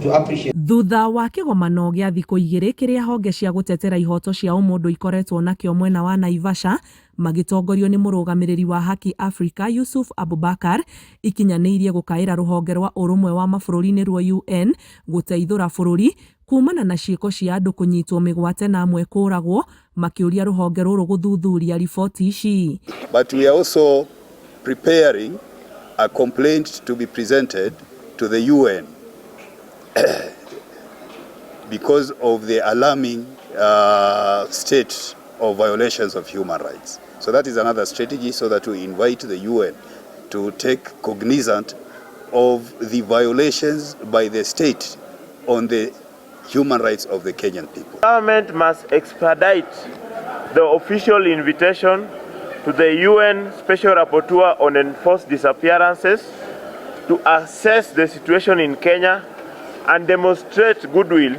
to appreciate. Thutha wa kĩgomano gĩa thikũ igĩrĩ kĩrĩa honge cia gũtetera ihoto cia ũmũndũ ikoretwo nakĩo mwena wa Naivasha magĩtongorio nĩ mũrũgamĩrĩri wa haki Africa Yusuf Abubakar, ikinyanĩirie gũkaĩra rũhonge rwa ũrũmwe wa mabũrũri-inĩ rwa UN gũteithũra bũrũri kumana na ciĩko cia andũ kũnyitwo mĩgwate na amwe kũragwo, makĩũria rũhonge rũrũ gũthuthuria riboti ici. But we are also preparing a complaint to be presented to the UN because of the alarming state of violations of human rights. So that is another strategy, so that we invite the UN to take cognizance of the violations by the state on the human rights of the Kenyan people. Government must expedite the official invitation to the UN Special Rapporteur on Enforced Disappearances to assess the situation in Kenya and demonstrate goodwill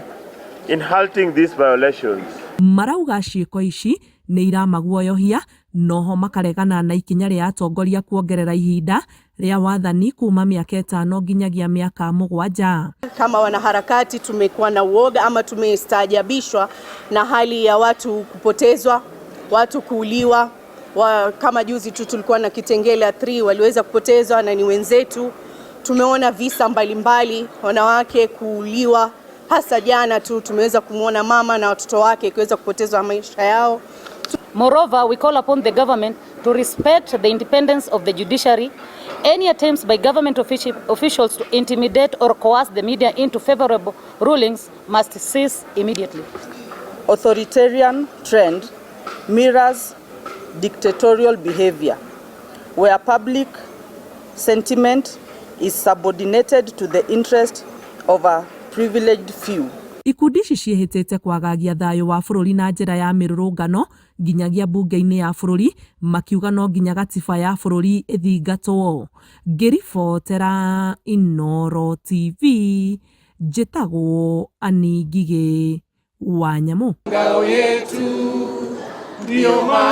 in halting these violations. Marauga ciĩko ici nĩ iramaguoyohia, noho makaregana na ikinya rĩa atongoria kuongerera ihinda rĩa wathani kuma miaka 5 nginyagia miaka 7. Kama wanaharakati tumekuwa na uoga ama tumestaajabishwa na hali ya watu kupotezwa, watu kuuliwa. Kama juzi tu tulikuwa na Kitengela 3 waliweza kupotezwa na ni wenzetu. Tumeona visa mbalimbali, wanawake kuuliwa. Hasa jana tu tumeweza kumuona mama na watoto wake kuweza kupotezwa maisha yao. Moreover, we call upon the government to respect the independence of the judiciary. Any attempts by government officials to intimidate or coerce the media into favorable rulings must cease immediately. Authoritarian trend mirrors dictatorial behavior, where public sentiment is subordinated to the interest of a privileged few. Ikundi ici ciĩhĩtĩte kwagagia thayũ wa bũrũri na njĩra ya mĩrũrũngano nginyagia bunge-inĩ ya bũrũri, makiuga no nginya gatiba ya bũrũri ĩthingatwo. Ngĩribotera Inooro TV, njĩtagwo Ani Ngigĩ Wanyamũ.